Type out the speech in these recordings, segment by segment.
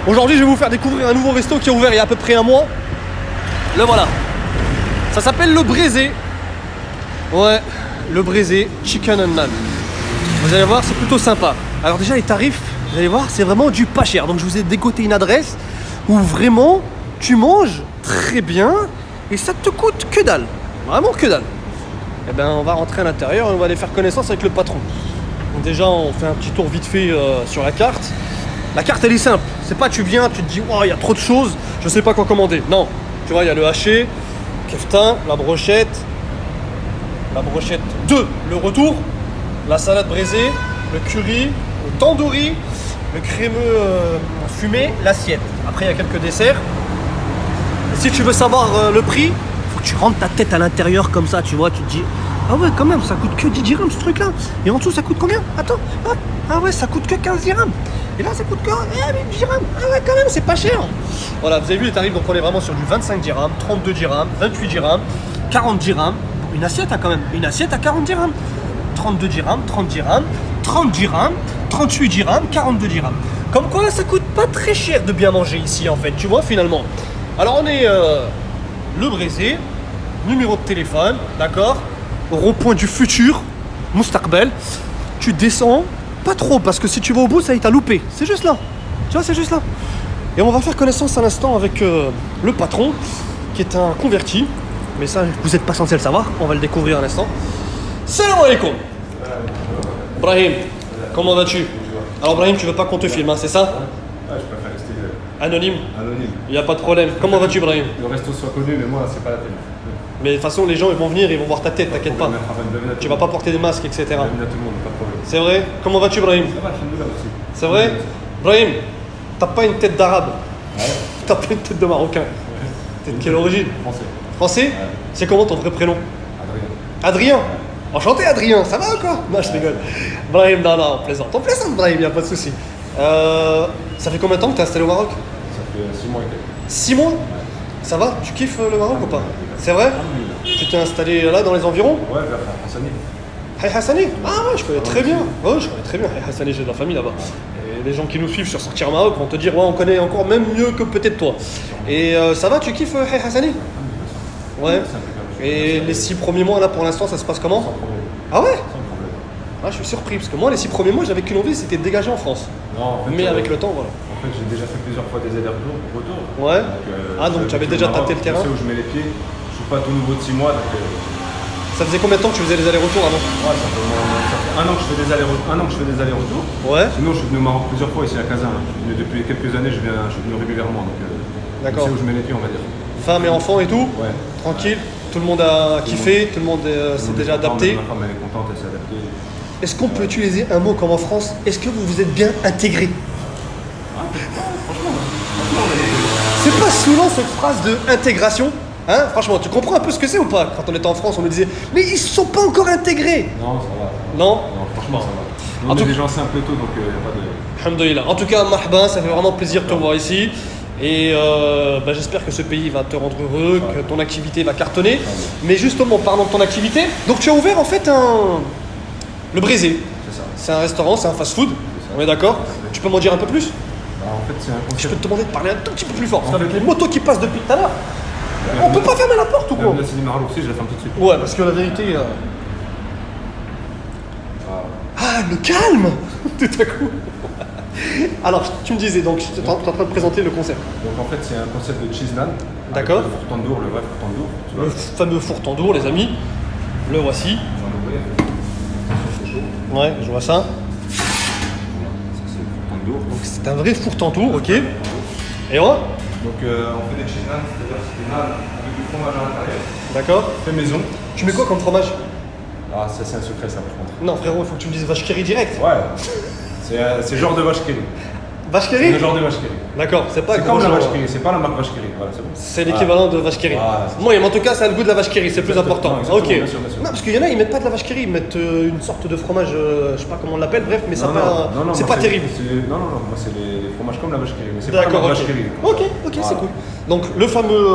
Aujourd'hui, je vais vous faire découvrir un nouveau resto qui a ouvert il y a à peu près un mois. Le voilà. Ça s'appelle le Braisé. Ouais, le Braisé Chicken and Naan. Vous allez voir, c'est plutôt sympa. Alors déjà, les tarifs, vous allez voir, c'est vraiment du pas cher. Donc je vous ai dégoté une adresse où vraiment tu manges très bien et ça te coûte que dalle. Vraiment que dalle. Eh ben, on va rentrer à l'intérieur et on va aller faire connaissance avec le patron. Donc déjà, on fait un petit tour vite fait sur la carte. La carte, elle est simple. C'est pas tu viens, tu te dis, oh, il y a trop de choses, je sais pas quoi commander. Non. Tu vois, il y a le haché, keftin, la brochette 2, le retour, la salade braisée, le curry, le tandoori, le crémeux fumé, l'assiette. Après, il y a quelques desserts. Et si tu veux savoir le prix, faut que tu rentres ta tête à l'intérieur comme ça, tu vois, tu te dis, ah ouais, quand même, ça coûte que 10 dirhams ce truc-là. Et en dessous, ça coûte combien? Attends, hop. Ah ouais, ça coûte que 15 dirhams. Et là, ça coûte que 10 dirhams. Ah ouais, quand même, c'est pas cher. Voilà, vous avez vu les tarifs, donc on est vraiment sur du 25 dirhams, 32 dirhams, 28 dirhams, 40 dirhams. Une assiette à quand même, une assiette à 40 dirhams. 32 dirhams, 30 dirhams, 30 dirhams, 38 dirhams, 42 dirhams. Comme quoi, ça coûte pas très cher de bien manger ici, en fait, tu vois, finalement. Alors, on est le Braisé, numéro de téléphone, d'accord, au rond-point du futur, Moustaqbel. Tu descends, pas trop, parce que si tu vas au bout, ça y est, t'as loupé. C'est juste là, tu vois, c'est juste là. Et on va faire connaissance à l'instant avec le patron, qui est un converti. Mais ça, vous n'êtes pas censé le savoir, on va le découvrir à l'instant. Salam alaikum. Brahim, comment vas-tu? Alors Brahim, tu veux pas qu'on te filme, hein, c'est ça? Ouais, je préfère rester anonyme. anonyme. Il n'y a pas de problème. Comment vas-tu Brahim? Le resto soit connu, mais moi, c'est pas la peine. Mais de toute façon, les gens ils vont venir, ils vont voir ta tête, t'inquiète pas. Tu vas pas porter des masques, etc. Bienvenue à tout le monde, pas de problème. C'est vrai? Comment vas-tu Brahim? Ça va, alhamdoulilah, merci. C'est vrai? Brahim, t'as pas une tête d'arabe. Ouais. T'as pas une tête de marocain. T'es de quelle origine? Français. Français? Ouais. C'est comment ton vrai prénom? Adrien. Adrien. Enchanté Adrien, ça va ou quoi? Non, je rigole. Brahim, non, on plaisante. On plaisante Brahim, y a pas de souci. Ça fait combien de temps que t'es installé au Maroc? Ça fait 6 mois et quelques. 6 mois? Ça va? Tu kiffes le Maroc ou pas? C'est vrai? Tu t'es installé là dans les environs? Ouais, vers Hassani. Hay Hassani? Ah ouais, je connais très bien. Ouais, je connais très bien Hay Hassani, j'ai de la famille là-bas. Et les gens qui nous suivent sur Sortir Maroc vont te dire, ouais, on connaît encore même mieux que peut-être toi. Et ça va, tu kiffes Hay Hassani? Ouais. Et les 6 premiers mois là pour l'instant, ça se passe comment? Sans problème. Ah ouais? Sans problème. Ah, je suis surpris parce que moi, les 6 premiers mois, j'avais qu'une envie, c'était de dégager en France. Non, en fait, Mais avec le temps, voilà. En fait, j'ai déjà fait plusieurs fois des allers-retours, retour. Ouais. Donc tu avais déjà tâté le terrain? Je sais où je mets les pieds. Je suis pas tout nouveau de 6 mois, donc. Ça faisait combien de temps que tu faisais les allers-retours avant? Ouais, ça fait 1 an que je fais des allers-retours. Ouais. Sinon, je suis venu au Maroc plusieurs fois ici à Kazan. Depuis quelques années, je suis venu régulièrement. Donc, d'accord. Je sais où je mets les pieds, on va dire. Femme et enfant et tout? Ouais. Tranquille? Tout le monde a kiffé? Tout le monde s'est déjà adapté? Ma femme, elle est contente, elle s'est adaptée. Est-ce qu'on peut utiliser un mot comme en France? Est-ce que vous vous êtes bien intégré? C'est pas souvent cette phrase de intégration? Hein? Franchement, tu comprends un peu ce que c'est ou pas? Quand on était en France, on nous disait mais ils sont pas encore intégrés! Non, ça va. Non? Non, franchement, ça va. En On est tout- des gens simples et tout, donc il n'y a pas de. Alhamdoulilah. En tout cas, marhaba, ça fait vraiment plaisir de te voir ici. Et j'espère que ce pays va te rendre heureux, que ton activité va cartonner. Mais justement, parlons de ton activité. Donc tu as ouvert en fait le Braisé. C'est ça. C'est un restaurant, c'est un fast-food. On est d'accord? Tu peux m'en dire un peu plus? Bah, en fait, c'est un Je concept. peux te demander de parler un tout petit peu plus fort. Parce En qu'avec fait- les motos qui passent depuis tout à l'heure, on peut pas fermer la porte ou quoi? Là, c'est des marlots aussi, je la ferme tout de suite. Ouais, parce que la vérité. Ah, le calme! Tout à coup. Alors, tu me disais, donc, tu es en train de présenter le concept. Donc en fait, c'est un concept de cheese naan. D'accord. Avec Le four tandoor, le vrai four tandoor. Tu vois. Le fameux four tandoor, les amis. Le voici. J'en ouvrir. C'est chaud. Ouais, je vois ça. Ça, c'est le four tandoor. Donc, c'est un vrai four tandoor, ok. Et ouais, Donc on fait des cheese naan, c'est-à-dire c'est des naan avec du fromage à l'intérieur. d'accord. Fait maison. Tu mets quoi comme fromage? Ah, ça c'est un secret ça par contre. Non, frérot, il faut que tu me dises vache qui rit direct. Ouais. C'est genre de vache qui rit. Vache qui C'est rit? le genre de vache qui rit. D'accord, c'est pas C'est gros comme la genre. vache qui rit, c'est pas la marque vache qui rit. Voilà, c'est bon. C'est l'équivalent de vache qui rit. Voilà, c'est ça. Moi, mais en tout cas, ça a le goût de la vache qui rit, c'est le plus Exactement, important. Ok. bien sûr, bien sûr. Non, parce qu'il y en a, ils mettent pas de la vache qui rit, ils mettent une sorte de fromage, je sais pas comment on l'appelle, bref, mais ça pas, c'est moi, pas terrible. Non, moi c'est les fromages comme la vache qui rit. Mais c'est pas la D'accord, marque ok. vache qui rit. Ok, c'est Voilà. cool. Donc, le fameux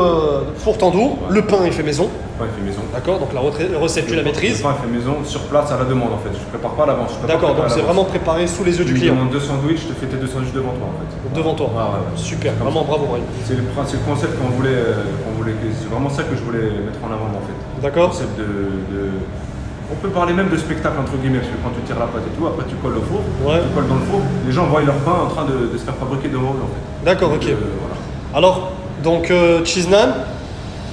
four tandoor, Ouais. le pain, il fait maison. pain est fait maison. D'accord, donc la recette, tu la maîtrises. Le pain est fait maison sur place à la demande en fait. Je prépare pas à l'avance. D'accord, donc c'est vraiment préparé sous les yeux du client. Tu me demandes 2 sandwichs, je te fais tes 2 sandwichs devant toi en fait. Devant toi. Ah, ouais. Super, vraiment bravo Brian. C'est le concept qu'on voulait, c'est vraiment ça que je voulais mettre en avant en fait. D'accord. Le concept on peut parler même de spectacle entre guillemets, parce que quand tu tires la pâte et tout, après tu colles au four, Ouais. tu colles dans le four, les gens voient leur pain en train de se faire fabriquer devant eux en fait. D'accord, ok. Voilà. Alors, donc cheese naan,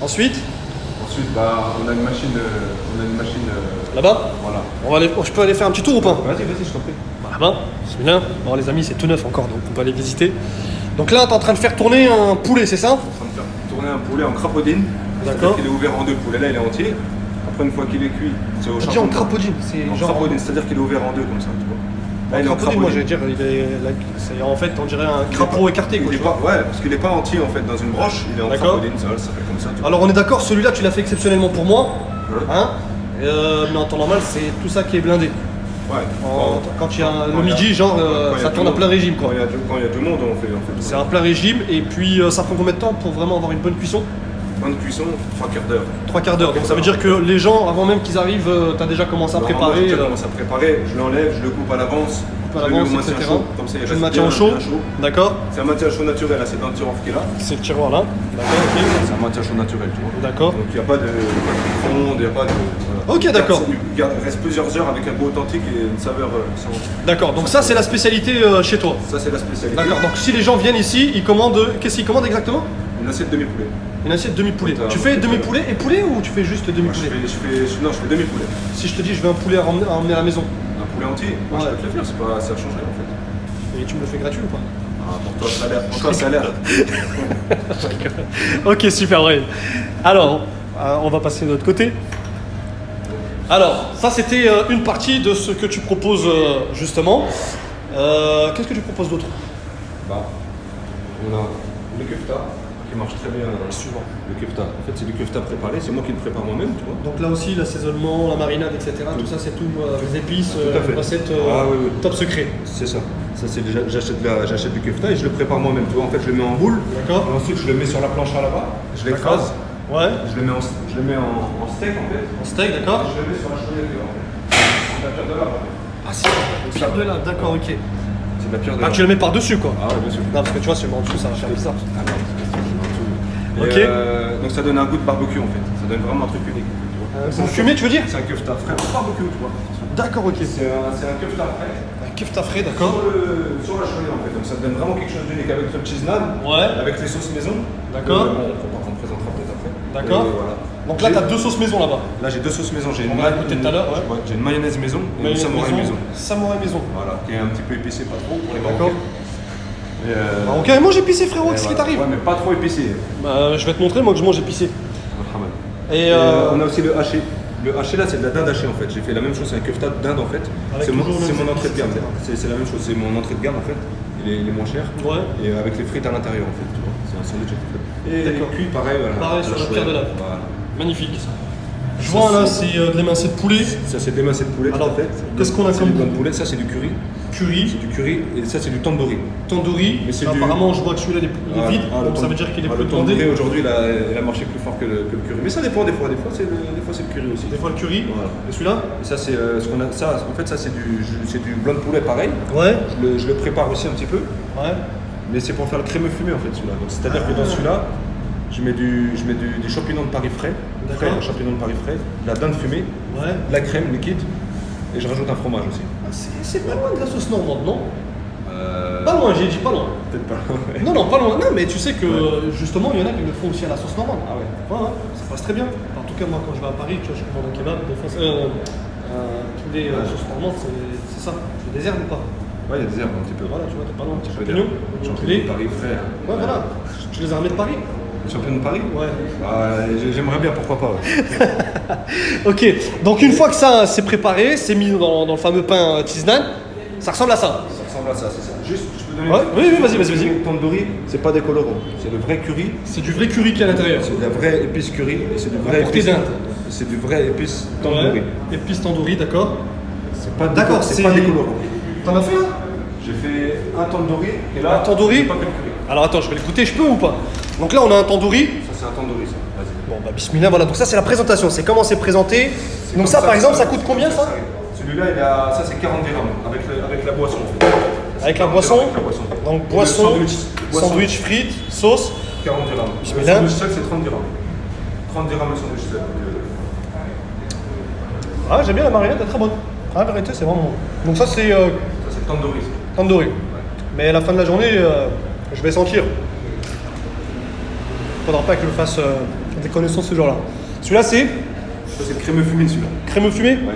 ensuite Ensuite, on a une machine, là-bas. voilà. Je peux aller faire un petit tour ou pas? Vas-y, je t'en prie. Là-bas, c'est bien. Bon les amis, c'est tout neuf encore, donc on peut aller visiter. Donc là, tu es en train de faire tourner un poulet, c'est ça? En train de faire tourner un poulet en crapaudine. D'accord. Il est ouvert en 2 poulets, là il est entier. Après une fois qu'il est cuit, c'est au T'as dit charbon. en crapaudine, c'est En genre... crapaudine, c'est-à-dire qu'il est ouvert en 2 comme ça, tu vois. Là il est en crapaudine, moi crapaudine. j'allais dire, c'est en fait on dirait un crapaud écarté quoi. Il est pas, ouais, parce qu'il n'est pas entier en fait dans une broche, il est en D'accord. crapaudine, ça s'appelle comme ça. Tu vois. Alors on est d'accord, celui-là tu l'as fait exceptionnellement pour moi, Ouais. hein, mais en temps normal c'est tout ça qui est blindé. Ouais. Quand il y a Quand le il y a- midi, genre quand il y a ça du tourne à monde. plein régime quoi. Quand il y a du monde, on fait C'est un plein régime et puis ça prend combien de temps pour vraiment avoir une bonne cuisson? Fin de cuisson, 3 quarts d'heure. 3 quarts d'heure, donc ça veut dire que les gens avant même qu'ils arrivent, tu as déjà commencé à Normalement, préparer. j'ai déjà commencé à préparer, je l'enlève, je le coupe à l'avance, à je le mets l'avance, au maintien etc. chaud, comme ça il Tu le reste maintiens bien au chaud, bien d'accord? C'est un maintien chaud naturel, là, c'est dans le tiroir qui est là. C'est le tiroir là, d'accord, ok. C'est un maintien chaud naturel, tu vois. D'accord. Donc il n'y a pas de micro-ondes, il n'y a pas de. Voilà. Ok, d'accord. Il reste plusieurs heures avec un goût authentique et une saveur sans. D'accord, donc ça c'est la spécialité chez toi. Ça, c'est la spécialité. D'accord, donc si les gens viennent ici, ils commandent. Qu'est-ce qu'ils commandent exactement? Une assiette demi-poulet. Une assiette demi-poulet. Putain, Tu fais putain. demi-poulet et poulet ou tu fais juste Moi, demi-poulet? non, je fais demi-poulet. Si je te dis je veux un poulet à emmener à la maison, Un poulet entier, moi Ouais. je peux te le faire, c'est pas, ça a changé en fait. et tu me le fais gratuit ou pas? Ah, pour toi, ça a l'air. Pour toi, ça a l'air. Ok, super, ouais. Alors, on va passer de l'autre côté. Alors, ça c'était une partie de ce que tu proposes justement. Qu'est-ce que tu proposes d'autre? Bah, on a le kefta qui marche très bien. Suivant. Le kefta, en fait, c'est du kefta préparé, c'est moi qui le prépare moi-même, tu vois. Donc là aussi, l'assaisonnement, la marinade, etc. Tout ça, c'est tout les épices, Tout à fait. recette Ah, oui, oui. top secret. C'est ça. Ça, c'est déjà, j'achète du kefta et je le prépare moi-même, tu vois. En fait, je le mets en boule. D'accord. Et ensuite, je le mets sur la planche à là-bas. Je l'écrase. Ouais. Je le mets en steak en fait. En steak, d'accord. Je le mets sur la chaudière en fait. C'est de la pierre de lave. Ah, c'est la pierre de lave, d'accord, ok. C'est de la pierre de Ah, lave. tu le mets par-dessus quoi. Ah ouais, bien sûr. Non, parce que tu vois, si je mets en dessous, ça va faire bizarre. Ah non, c'est Ok. donc ça donne un goût de barbecue en fait. Ça donne vraiment un truc unique. Tu vois. Vous fumez, tu veux dire? C'est un kefta frais barbecue, tu vois. D'accord, ok. C'est un kefta frais. Un kefta frais, d'accord. Sur la chaudière en fait. Donc ça te donne vraiment quelque chose d'unique avec le cheese naan. Ouais. Avec les sauces maison. D'accord. On présentera peut-être après. D'accord. Et voilà. Donc là, tu as 2 sauces maison là-bas. Là j'ai 2 sauces maison. J'ai On va goûter tout à l'heure, ouais. J'ai une mayonnaise maison et une samouraï maison. Samouraï maison. Voilà. Qui est un petit peu épicée, pas trop pour les D'accord. Marocains. Et, Bon, carrément, j'ai épicé, frérot, et qu'est-ce qui voilà. t'arrive? Ouais, mais pas trop épicé. Bah, je vais te montrer, moi, que je mange épicé. Marhaban. Et On a aussi le haché. Le haché là, c'est de la dinde hachée en fait. J'ai fait la même chose, c'est un kefta de dinde en fait. Avec C'est mon toujours le même entrée de gamme. épice, C'est la même chose, c'est mon entrée de gamme en fait. Il est moins cher. Ouais. Et avec les frites à l'intérieur en fait, tu vois. C'est un sandwich à frites. Et D'accord. cuit pareil, voilà. Pareil, sur la pierre de lave. Voilà. magnifique. Je vois là, c'est de l'émincé de poulet. Ça c'est de l'émincé de poulet. Alors, tout à fait. qu'est-ce qu'on a C'est comme du blanc de poulet, ça c'est du curry. Curry, C'est du curry et ça c'est du tandoori. tandoori. Mais c'est Ça, du- apparemment, je vois que celui-là il est vide, donc ça veut dire qu'il est plus Le tandoori blindé. aujourd'hui il a marché plus fort que le curry. Mais ça dépend des fois c'est le curry aussi. Des fois le curry. Voilà. Et celui-là Et ça c'est ce qu'on a. Ça en fait ça c'est du blanc de poulet pareil. Ouais. Je le prépare aussi un petit peu. Ouais. Mais c'est pour faire le crémeux fumé en fait celui-là. Donc c'est-à-dire que dans celui-là, je mets des champignons de Paris frais, D'accord. champignons de Paris frais, de la dinde fumée, Ouais. de la crème liquide et je rajoute un fromage aussi. Ah, c'est pas loin de la sauce normande, non? Pas loin, j'ai dit pas loin. Peut-être pas. Ouais. Non, non, pas loin. Non, mais tu sais que justement, il y en a qui le font aussi à la sauce normande. Ah ouais. Ouais, ouais, ça passe très bien. En tout cas, moi, quand je vais à Paris, tu vois, je commande un kebab, des fois, tous les sauces normandes, c'est ça. Je les herbes ou pas? Ouais, il y a des herbes un petit peu. Voilà, tu vois, t'es pas loin. Un petit peu Champignons, d'herbes. Champignons poulet. de Paris frais. Hein. Ouais, voilà. Tu les as ramenés de Paris? Les champignons de Paris Ouais. J'aimerais bien, pourquoi pas. Ouais. Ok, donc une fois que ça c'est préparé, c'est mis dans le fameux pain tisane, ça ressemble à ça. Ça ressemble à ça, c'est ça. Juste, je peux donner Ouais, oui, vas-y. Le tandoori, c'est pas des colorants. C'est le vrai curry. C'est du vrai curry qui est à l'intérieur. C'est de la vraie épice curry et c'est du vrai Apporté épice. d'Inde. C'est du vrai épice tandoori. Épices tandoori, d'accord. C'est pas D'accord, c'est pas des colorants. T'en as fait là? J'ai fait un tandoori et là Un tandoori? j'ai pas fait le curry. Alors attends, je vais le goûter, je peux ou pas? Donc là on a un tandoori. Ça C'est un tandoori ça. Vas-y. Bon, bah bismillah, voilà. Donc ça, c'est la présentation. C'est comment c'est présenté. Donc ça, par exemple, ça coûte combien ça? Celui-là, ça c'est 40 dirhams avec la boisson en fait. Avec la boisson. Avec la boisson. Donc boisson, sandwich, frites, sauce. 40 dirhams. Le Bismillah. sandwich seul, c'est 30 dirhams. 30 dirhams le sandwich seul. Ah, j'aime bien la marinade, elle est très bonne. Ah, la vérité, c'est vraiment bon. Donc ça, c'est Ça c'est tandoori. tandoori. Mais à la fin de la journée, je vais sentir. Faudra pas que je fasse des connaissances ce jour-là. Celui-là, c'est Ça c'est le crémeux fumé celui-là. crémeux fumé. Ouais.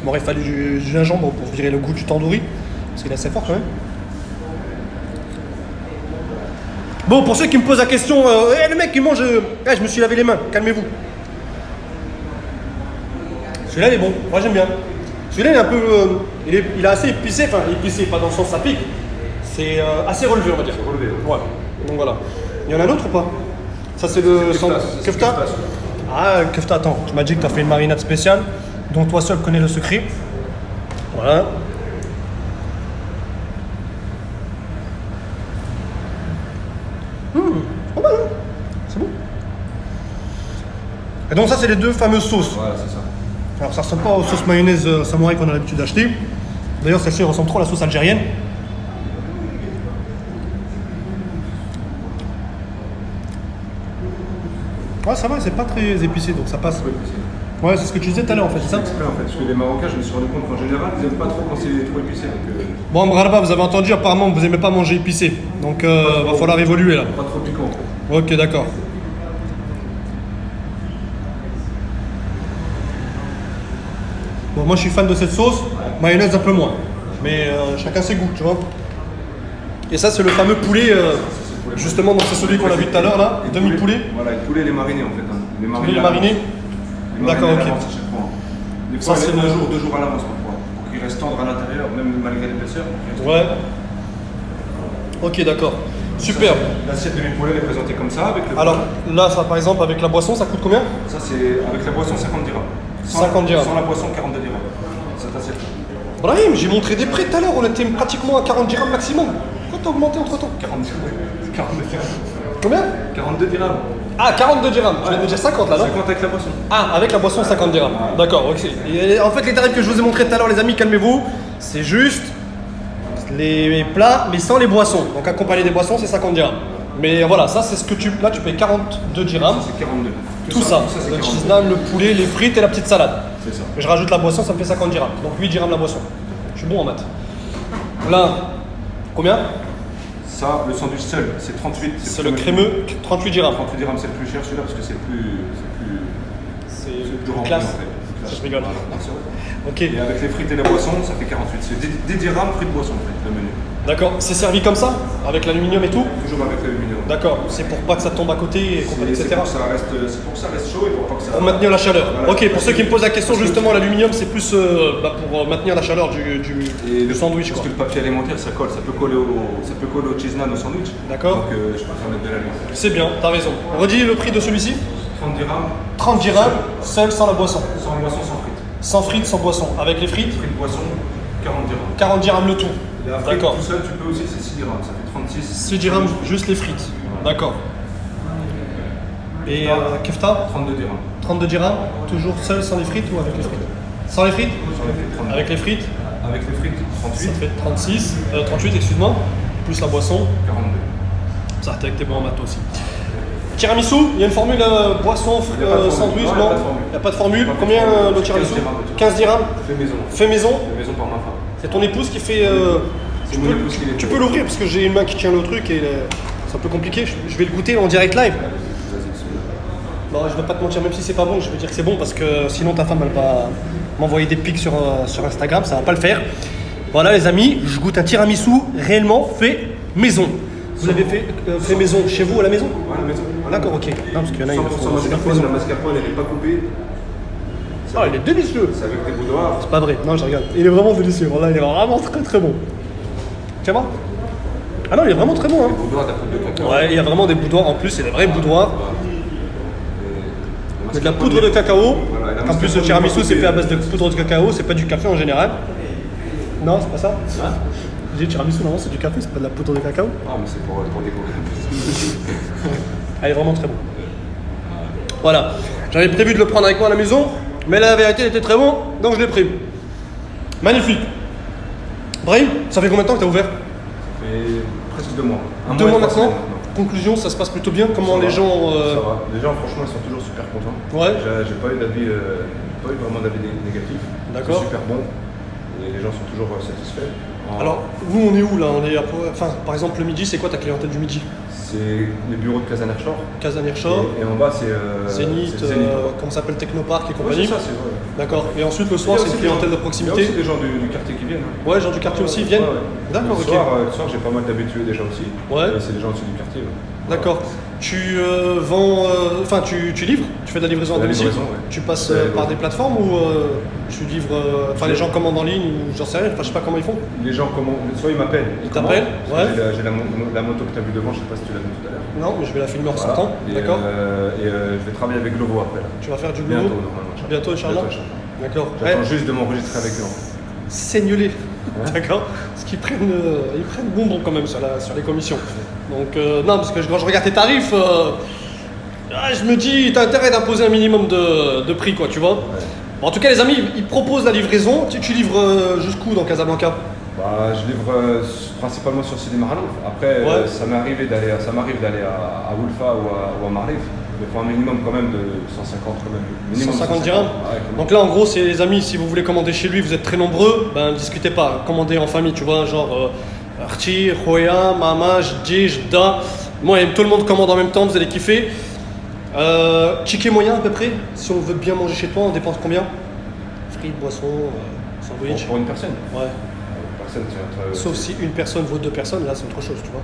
Il m'aurait fallu du gingembre pour virer le goût du tandoori. Parce qu'il est assez fort quand même. Bon, pour ceux qui me posent la question, le mec il mange. Je me suis lavé les mains, calmez-vous. Celui-là il est bon, moi j'aime bien. Celui-là il est un peu. Il est assez épicé, enfin épicé, pas dans le sens ça pique. C'est assez relevé on va dire. Relevé. Ouais, donc voilà. Il y en a un autre ou pas? Ça c'est le kefta. Ah, le kefta, attends, tu m'as dit que tu as fait une marinade spéciale dont toi seul connais le secret. Voilà. Pas mal, hein? C'est bon. Et donc ça c'est les deux fameuses sauces. Voilà, c'est ça. Alors ça ressemble pas aux sauces mayonnaise samouraï qu'on a l'habitude d'acheter. D'ailleurs celle-ci ressemble trop à la sauce algérienne. Ouais ça va, c'est pas très épicé donc ça passe. Ouais c'est ce que tu disais tout à l'heure en fait, c'est ça? Exprès en fait, parce que les Marocains, je me suis rendu compte qu'en général, ils n'aiment pas trop quand c'est trop épicé. Donc, Bon Mralba, vous avez entendu apparemment vous aimez pas manger épicé. Donc va falloir évoluer là. pas trop piquant. Ok d'accord. Bon moi je suis fan de cette sauce, mayonnaise un peu moins. Mais chacun ses goûts, tu vois. Et ça c'est le fameux poulet, justement donc c'est celui qu'on a vu tout à l'heure là, demi-poulet. Voilà, le poulet, il est mariné en fait. Hein. Il est Poulet il est mariné. D'accord, ok. à chaque fois. Des Ça, fois, c'est c'est le- un jour, 2 jours à l'avance parfois. Pour qu'il reste tendre à l'intérieur, même malgré l'épaisseur. Ouais. Ok d'accord. Super. L'assiette de mes poulets est présentée comme ça. Avec le Alors là ça par exemple avec la boisson ça coûte combien? Ça, c'est avec la boisson 50 dirhams. 50 dirhams. Sans la boisson, 42 dirhams. Cette assiette. Brahim, j'ai montré des prix tout à l'heure, on était pratiquement à 40 dirhams maximum. Pourquoi t'as augmenté entre temps? 42 dirhams. Combien? 42 dirhams. Ah 42 dirhams, je viens de dire 50 là non? 50 avec la boisson. Ah, avec la boisson 50 dirhams. D'accord, ok. Et en fait, les tarifs que je vous ai montrés tout à l'heure, les amis, calmez-vous. C'est juste les plats, mais sans les boissons. Donc, accompagné des boissons, c'est 50 dirhams. Mais voilà, ça, c'est ce que tu. Là, tu payes 42 dirhams. Ça, c'est 42. Tout ça. c'est Le 42. cheese naan, le poulet, les frites et la petite salade. C'est ça. Je rajoute la boisson, ça me fait 50 dirhams. Donc, 8 dirhams la boisson. Je suis bon en maths. Là, combien? Ça, le sandwich seul, c'est 38. C'est le crémeux, 38 dirhams. 38 dirhams, c'est le plus cher celui-là parce que c'est le plus. C'est plus plus rempli, classe. en fait. Plus classe. Je rigole. Voilà. Ok. Et avec les frites et la boisson, ça fait 48. C'est 10 dirhams, frites, boisson en fait, le menu. D'accord. C'est servi comme ça? Avec l'aluminium et tout? Toujours avec l'aluminium. D'accord. C'est pour pas que ça tombe à côté, et compagnie, C'est etc. pour que ça reste chaud et pour pas que ça. Pour maintenir la chaleur. Voilà. Ok, pour ceux qui me posent la question, Parce que- justement, l'aluminium, c'est plus pour maintenir la chaleur Et du sandwich. Parce Quoi. que le papier alimentaire, ça colle, ça peut coller au cheese naan au sandwich. D'accord. Donc je préfère mettre de l'aluminium. C'est bien, t'as raison. Redis le prix de celui-ci? 30 dirhams, 30 dirhams, seul sans la boisson. sans boisson, sans frites. Sans frites, sans boisson. Avec les frites, Frites, boisson, 40 dirhams. 40 dirhams le tout. Et la frite D'accord. tout seul, tu peux aussi, c'est 6 dirhams, ça fait 36. 6 dirhams, juste les frites. D'accord. Et kefta, 32 dirhams. 32 dirhams, toujours seul sans les frites ou avec les frites? Sans les frites? Sur les frites, 32. Avec les frites, Avec les frites, 38, ça fait 38, excuse-moi. Plus la boisson. 42. Ça, t'es bon en maths aussi. Tiramisu, il y a une formule boisson, Il y a pas de formule. sandwich, Non, non? il y a pas de formule. Il n'y a pas de formule. Pas de Combien formule. le tiramisu? 15 dirhams. 15 dirhams. Fait maison. Fait maison. Fait maison par ma femme. C'est ton épouse qui fait. C'est mon épouse qui les Tu fait. peux l'ouvrir parce que j'ai une main qui tient le truc et c'est un peu compliqué. Je vais le goûter en direct live. Vas-y, dessus. Non, je vais pas te mentir, même si c'est pas bon, je vais dire que c'est bon parce que sinon ta femme elle va m'envoyer des pics sur Instagram, ça va pas le faire. Voilà les amis, je goûte un tiramisu réellement fait maison. Vous l'avez fait maison chez vous à la maison? Ouais, la maison. D'accord, ok. Non, parce qu'il y en a, ils le 100% font mascarpone, maison. la mascarpone, elle n'est pas coupée. Ah, il est délicieux. C'est avec des boudoirs. C'est pas vrai, non, je regarde. Il est vraiment délicieux. Voilà, il est vraiment très très bon. Tiens voir. Ah non, il est vraiment très bon. Hein. Des boudoirs d'apôtre de cacao. Ouais, il y a vraiment des boudoirs en plus, c'est des vrais boudoirs. Et Il y a de la poudre de cacao. Voilà, et la En plus, le mascarpone, tiramisu, il c'est est fait à base de poudre de cacao, c'est pas du café en général. Non, c'est pas ça. Hein? J'ai dit tiramisu, non, c'est du café, c'est pas de la poudre de cacao. Ah, mais c'est pour découvrir un peu. Elle est vraiment très bon. Voilà. J'avais prévu de le prendre avec moi à la maison, mais la vérité, il était très bon, donc je l'ai pris. Magnifique. Brahim, ça fait combien de temps que tu as ouvert? Ça fait presque 2 mois. 2 mois maintenant. Conclusion, ça se passe plutôt bien. Comment les gens. Ça va. Les gens, franchement, ils sont toujours super contents. Ouais. J'ai pas eu d'avis, pas eu vraiment d'avis négatif. D'accord. C'est super bon. Et les gens sont toujours satisfaits. Alors, nous, on est où là? On est enfin, par exemple, le midi, c'est quoi ta clientèle du midi? C'est les bureaux de Casanershore. Casanershore. Et en bas, c'est Zénith, comment ça s'appelle, Technopark et compagnie. Ouais, c'est ça, c'est vrai. D'accord. Et ensuite, le soir, c'est une clientèle de proximité. Il y a aussi des gens du quartier qui viennent. Hein. Ouais, gens du quartier aussi viennent. D'accord, ok. Le soir, j'ai pas mal d'habitués déjà aussi. Ouais. Et c'est des gens aussi du quartier. D'accord. Tu vends, enfin tu livres, tu fais de la livraison à domicile. Ouais. Tu passes par des plateformes ou tu livres, enfin les gens commandent en ligne ou j'en sais rien, enfin je sais pas comment ils font. Les gens commandent, soit ils m'appellent. Ils t'appellent, ouais. J'ai la moto que tu as vue devant, je sais pas si tu l'as vue tout à l'heure. Non, mais je vais la filmer en sortant, d'accord. Et je vais travailler avec Glovo après là. Tu vas faire du Glovo bientôt normalement. Bientôt, Inch'Allah. D'accord. J'attends juste de m'enregistrer avec eux. Saignelés, d'accord. Parce qu'ils prennent, ils prennent bonbon quand même sur les commissions. Donc non, parce que quand je regarde tes tarifs, je me dis, t'as intérêt d'imposer un minimum de prix, quoi, tu vois. Ouais. Bon, en tout cas, les amis, ils proposent la livraison. Tu livres jusqu'où dans Casablanca? Bah, je livre principalement sur Sidi Makhlouf. Après, ça m'arrive d'aller à Woulfa ou à Marlif. Il faut un minimum quand même de 150 quand même. Minimum 150 dirhams. Ouais, donc là, en gros, c'est les amis, si vous voulez commander chez lui, vous êtes très nombreux, ben discutez pas, commandez en famille, tu vois, genre Arti, Khoya, Mama, Jdi, Jda. Moi, tout le monde commande en même temps, vous allez kiffer. Ticket moyen à peu près, si on veut bien manger chez toi, on dépense combien? Frites, boissons, sandwich. Pour une personne? Ouais. Une personne, c'est sauf si une personne vaut 2 personnes, là c'est autre chose, tu vois.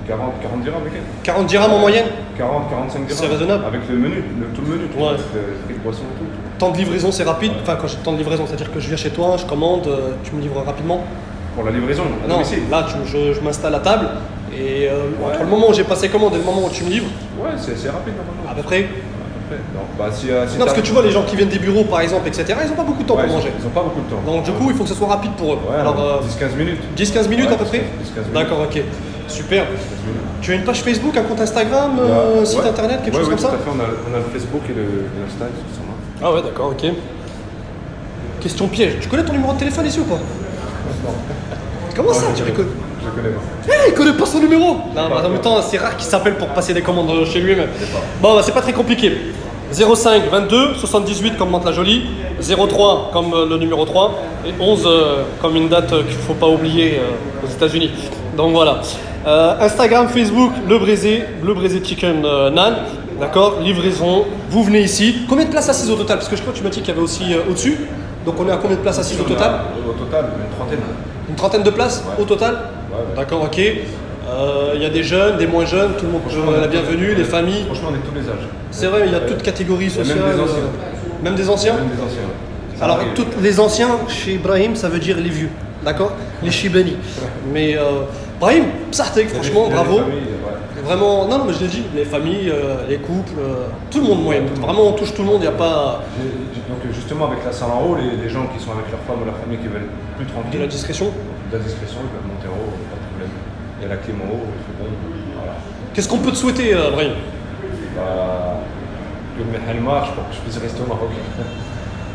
40 dirhams avec elle. 40 dirhams en moyenne? 40, 45 dirhams. C'est raisonnable. Avec le menu, tout le menu, ouais. Avec frites, boissons et tout. Temps de livraison, c'est rapide. Enfin, quand j'ai temps de livraison, c'est-à-dire que je viens chez toi, je commande, tu me livres rapidement. Pour la livraison? Non, là, je m'installe à table et entre le moment où j'ai passé commande et le moment où tu me livres. Ouais, c'est rapide normalement. À peu près. Non, bah, non parce que tu vois, les gens qui viennent des bureaux par exemple, etc., ils n'ont pas beaucoup de temps pour manger. Ils n'ont pas beaucoup de temps. Donc, du coup, il faut que ce soit rapide pour eux. Ouais, alors 10-15 minutes. 10-15 minutes à peu près? 10-15 minutes. D'accord, ok. Super. Tu as une page Facebook, un compte Instagram, site internet, quelque chose comme ça? Oui, tout à fait. On a le Facebook et l'Insta qui sont là. Ah ouais, d'accord, ok. Question piège. Tu connais ton numéro de téléphone ici ou pas? Non. Comment ça, tu rigoles? Je connais pas. Il connaît pas son numéro. Non, en même temps, c'est rare qu'il s'appelle pour passer des commandes chez lui. Mais... Bon, bah, c'est pas très compliqué. 05 22 78 comme Mantes la Jolie, 03 comme le numéro 3 et 11 comme une date qu'il faut pas oublier aux États-Unis. Donc voilà. Instagram, Facebook, le Braisé Chicken Nan. D'accord, livraison. Vous venez ici. Combien de places assises au total? Parce que je crois que tu m'as dit qu'il y avait aussi au-dessus. Donc on est à combien de places assises au total? Au total, une trentaine. Une trentaine de places au total? Ouais. D'accord, ok. Il y a des jeunes, des moins jeunes, tout le monde peut la bienvenue, les familles. Franchement, on est tous les âges. C'est vrai, il y a toute catégorie sociale. Même des anciens. Même des anciens? Même des anciens. Alors, les anciens, chez Ibrahim, ça veut dire les vieux. D'accord? Les Chibani. Mais Ibrahim, Psartek, franchement, bravo. Vraiment, non, mais je l'ai dit, les familles, les couples, tout le monde moyen. Vraiment, on touche tout le monde, il n'y a pas. Donc, justement, avec la salle en haut, les gens qui sont avec leur femme ou leur famille qui veulent être plus tranquilles. De la discrétion? De la discrétion, ils peuvent monter en haut, pas de problème. Il y a la clim en haut, il fait bon. Voilà. Qu'est-ce qu'on peut te souhaiter, Ibrahim? Que le Mehel marche pour que je puisse rester au Maroc.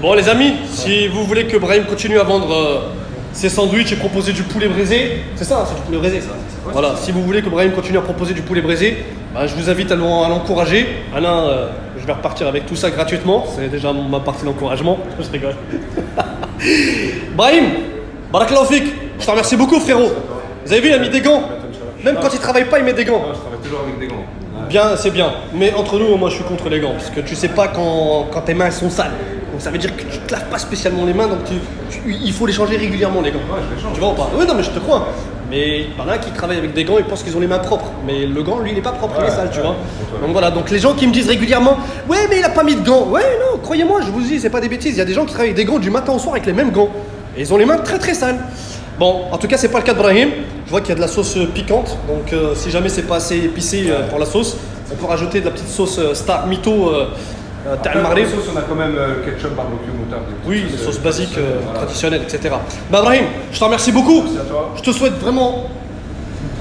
Bon, les amis, si vous voulez que Ibrahim continue à vendre ses sandwichs et proposer du poulet braisé, c'est ça, c'est du poulet braisé, ça. Voilà, si vous voulez que Ibrahim continue à proposer du poulet braisé, bah, je vous invite à l'encourager. Alain, je vais repartir avec tout ça gratuitement, c'est déjà ma partie d'encouragement. Je rigole. Ibrahim, Barakallahu fik, je te remercie beaucoup, frérot. Vous avez vu, il a mis des gants. Même quand il travaille pas, il met des gants. Je travaille toujours avec des gants. Bien, c'est bien. Mais entre nous, moi je suis contre les gants. Parce que tu sais pas quand tes mains sont sales. Donc ça veut dire que tu te laves pas spécialement les mains. Donc il faut les changer régulièrement, les gants. Ouais, je les change. Tu vois ou pas? Oui, non, mais je te crois. Mais il y en a qui travaillent avec des gants, ils pensent qu'ils ont les mains propres. Mais le gant, lui, il est pas propre, il est sale, tu vois. Donc voilà, donc les gens qui me disent régulièrement, ouais, mais il a pas mis de gants. Ouais, non, croyez-moi, je vous dis, c'est pas des bêtises. Il y a des gens qui travaillent avec des gants du matin au soir avec les mêmes gants. Et ils ont les mains très très sales. Bon, en tout cas, c'est pas le cas de Brahim. Je vois qu'il y a de la sauce piquante. Donc si jamais c'est pas assez épicé pour la sauce, on peut rajouter de la petite sauce Star Mito. La sauce, on a quand même ketchup, barbecue, moutarde. Oui, les sauces basiques, traditionnelles, etc. Bah, Brahim, je te remercie beaucoup. Merci à toi. Je te souhaite vraiment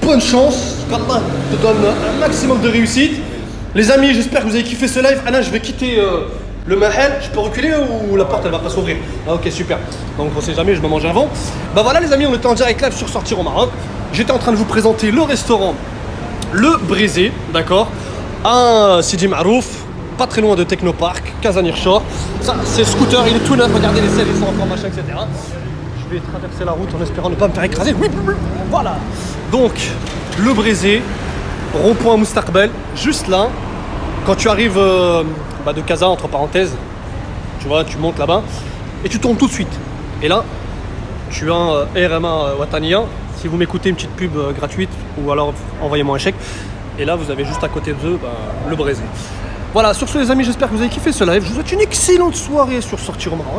bonne chance. Qu'Allah te donne un maximum de réussite. Les amis, j'espère que vous avez kiffé ce live. Anna, je vais quitter le mahal. Je peux reculer ou la porte elle va pas s'ouvrir? Ah ok, super. Donc on sait jamais, je me mange avant. Bah voilà les amis, on était en direct live sur Sortir au Maroc. J'étais en train de vous présenter le restaurant Le Brézé, d'accord, à Sidi Marouf, pas très loin de Technopark, Kazanir Shore. Ça, c'est scooter, il est tout neuf, regardez les selles, ils sont encore machin, etc. Je vais traverser la route en espérant ne pas me faire écraser. Oui, voilà. Donc, Le Brézé, rond-point Moustaqbel, juste là, quand tu arrives de Casa, entre parenthèses, tu vois, tu montes là-bas, et tu tombes tout de suite. Et là, tu as un RMA Watania. Si vous m'écoutez, une petite pub gratuite, ou alors envoyez-moi un chèque. Et là, vous avez juste à côté d'eux Le Brézé. Voilà, sur ce les amis, j'espère que vous avez kiffé ce live. Je vous souhaite une excellente soirée sur Sortir au Maroc.